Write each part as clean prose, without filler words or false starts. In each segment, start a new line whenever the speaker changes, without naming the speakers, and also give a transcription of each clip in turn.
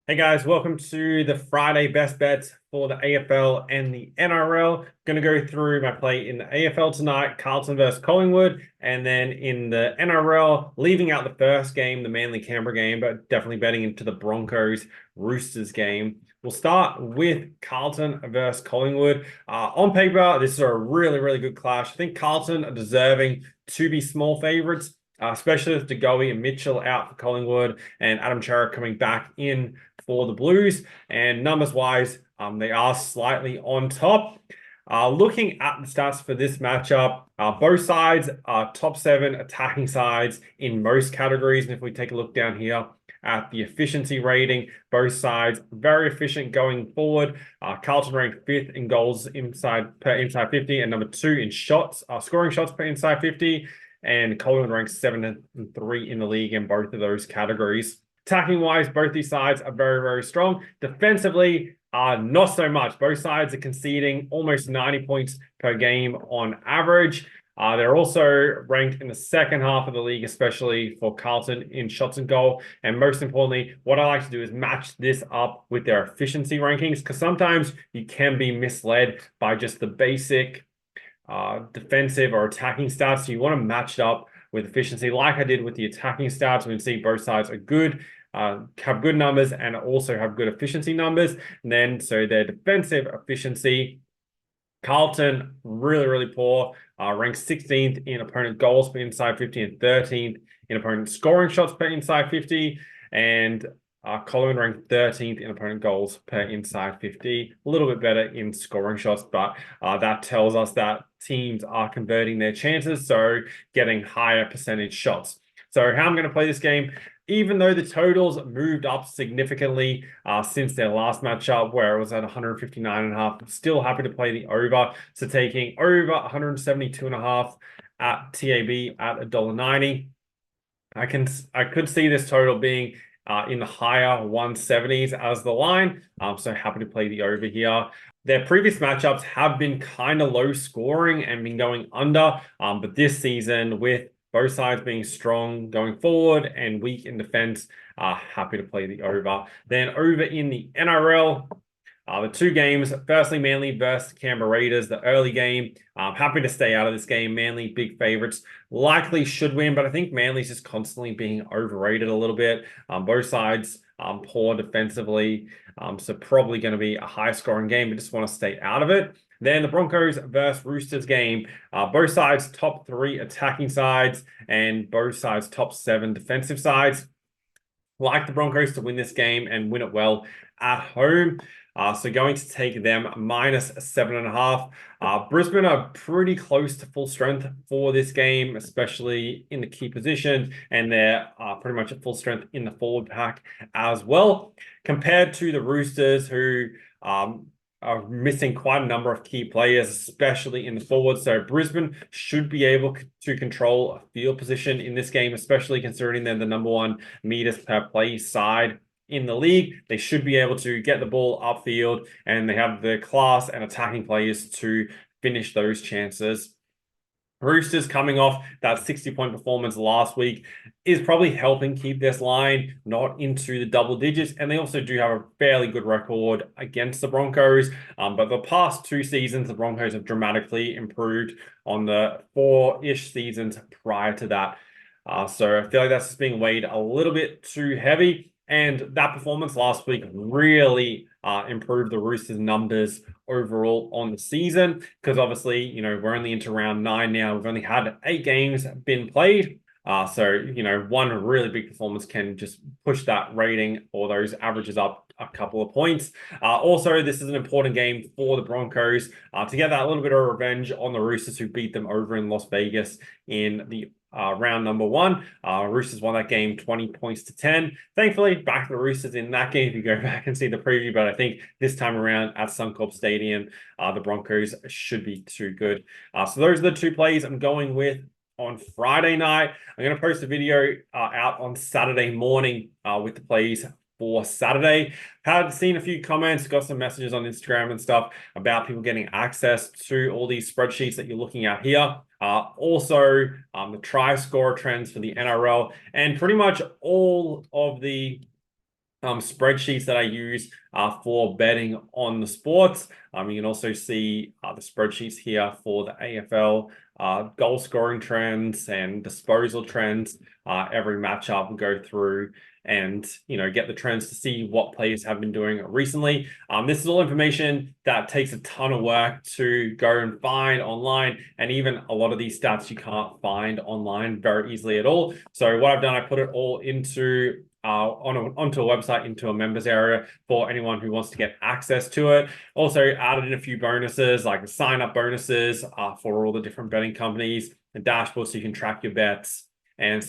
Hey guys, welcome to the Friday best bets for the AFL and the NRL. Going to go through my play in the AFL tonight, Carlton versus Collingwood, and then in the NRL, leaving out the first game, the Manly Canberra game, but definitely betting into the Broncos Roosters game. We'll start with Carlton versus Collingwood. On paper, this is a really good clash. I think Carlton are deserving to be small favorites, especially with De Goey and Mitchell out for Collingwood and Adam Chera coming back in for the Blues. And numbers wise, they are slightly on top. Looking at the stats for this matchup, both sides are top 7 attacking sides in most categories. And if we take a look down here at the efficiency rating, both sides very efficient going forward. Carlton ranked 5th in goals inside 50 and number 2 in shots, scoring shots per inside 50. And Collingwood ranks 7 and 3 in the league in both of those categories. Attacking wise, both these sides are very strong. Defensively, not so much. Both sides are conceding almost 90 points per game on average. They're also ranked in the second half of the league, especially for Carlton in shots and goal. And most importantly, what I like to do is match this up with their efficiency rankings, because sometimes you can be misled by just the basic defensive or attacking stats. So you want to match it up with efficiency, like I did with the attacking stats. We can see both sides are good, have good numbers, and also have good efficiency numbers. And then, so their defensive efficiency, Carlton, really poor, ranked 16th in opponent goals per inside 50 and 13th in opponent scoring shots per inside 50. And Collingwood ranked 13th in opponent goals per inside 50. A little bit better in scoring shots, but that tells us that teams are converting their chances, so getting higher percentage shots. So how I'm going to play this game, even though the totals moved up significantly since their last matchup where it was at 159.5, I'm still happy to play the over. So taking over 172.5 at TAB at $1.90. I could see this total being in the higher 170s as the line. So happy to play the over here. Their previous matchups have been kind of low scoring and been going under. But this season, with both sides being strong going forward and weak in defense, happy to play the over. Then over in the NRL, the two games, firstly, Manly versus Canberra Raiders, the early game. I'm happy to stay out of this game. Manly, big favorites, likely should win, but I think Manly's just constantly being overrated a little bit. Both sides poor defensively, so probably going to be a high-scoring game, but just want to stay out of it. Then the Broncos versus Roosters game. Both sides top 3 attacking sides and both sides top 7 defensive sides. Like the Broncos to win this game and win it well at home. So going to take them minus 7.5. Brisbane are pretty close to full strength for this game, especially in the key positions, and they're pretty much at full strength in the forward pack as well, compared to the Roosters, who are missing quite a number of key players, especially in the forward. So Brisbane should be able to control a field position in this game, especially considering they're the number 1 meters per play side in the league. They should be able to get the ball upfield, and they have the class and attacking players to finish those chances. Roosters, coming off that 60-point performance last week, is probably helping keep this line not into the double digits. And they also do have a fairly good record against the Broncos. But the past 2 seasons, the Broncos have dramatically improved on the 4-ish seasons prior to that. So I feel like that's just being weighed a little bit too heavy. And that performance last week really improved the Roosters' numbers overall on the season, because obviously, you know, we're only into round 9 now. We've only had 8 games been played. So, you know, one really big performance can just push that rating or those averages up a couple of points. Also, this is an important game for the Broncos to get that little bit of revenge on the Roosters, who beat them over in Las Vegas in the round number 1. Roosters won that game 20 points to 10. Thankfully, back to the Roosters in that game if you go back and see the preview. But I think this time around at Suncorp Stadium, the Broncos should be too good. So those are the 2 plays I'm going with on Friday night. I'm going to post a video out on Saturday morning with the plays for Saturday. Had seen a few comments, got some messages on Instagram and stuff about people getting access to all these spreadsheets that you're looking at here. Also, the try scorer trends for the NRL, and pretty much all of the spreadsheets that I use for betting on the sports. You can also see the spreadsheets here for the AFL, goal scoring trends and disposal trends. Every matchup will go through and get the trends to see what players have been doing recently. This is all information that takes a ton of work to go and find online, and even a lot of these stats you can't find online very easily at all. So what I've done, I put it all into onto a website, into a members area for anyone who wants to get access to it. Also added in a few bonuses, like sign up bonuses for all the different betting companies, a dashboard so you can track your bets, and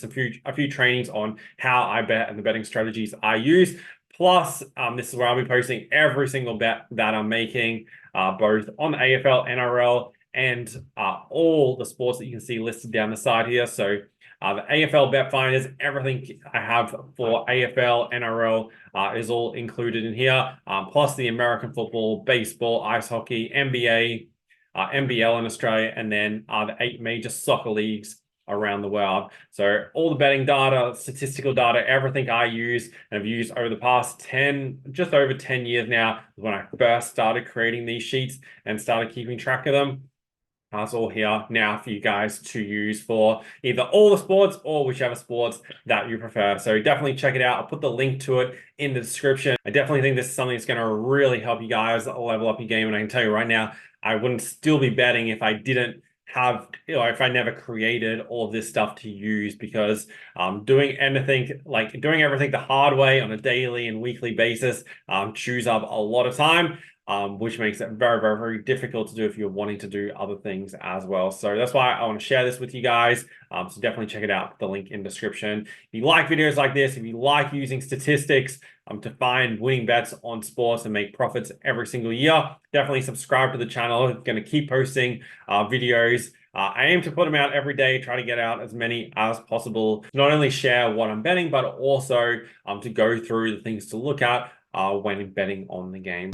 a few trainings on how I bet and the betting strategies I use. Plus, this is where I'll be posting every single bet that I'm making, both on the AFL, NRL, and all the sports that you can see listed down the side here. So the AFL bet finders, everything I have for AFL, NRL is all included in here. Plus the American football, baseball, ice hockey, NBA, NBL in Australia, and then the 8 major soccer leagues around the world. So all the betting data, statistical data, everything I use and have used over the past just over 10 years now, when I first started creating these sheets and started keeping track of them. It's all here now for you guys to use for either all the sports or whichever sports that you prefer. So definitely check it out. I'll put the link to it in the description. I definitely think this is something that's going to really help you guys level up your game. And I can tell you right now, I wouldn't still be betting if I didn't have, if I never created all of this stuff to use, because doing everything the hard way on a daily and weekly basis chews up a lot of time. Which makes it very, very, very difficult to do if you're wanting to do other things as well. So that's why I want to share this with you guys. So definitely check it out. The link in the description. If you like videos like this, if you like using statistics to find winning bets on sports and make profits every single year, definitely subscribe to the channel. I'm going to keep posting videos. I aim to put them out every day, try to get out as many as possible. Not only share what I'm betting, but also to go through the things to look at when betting on the game.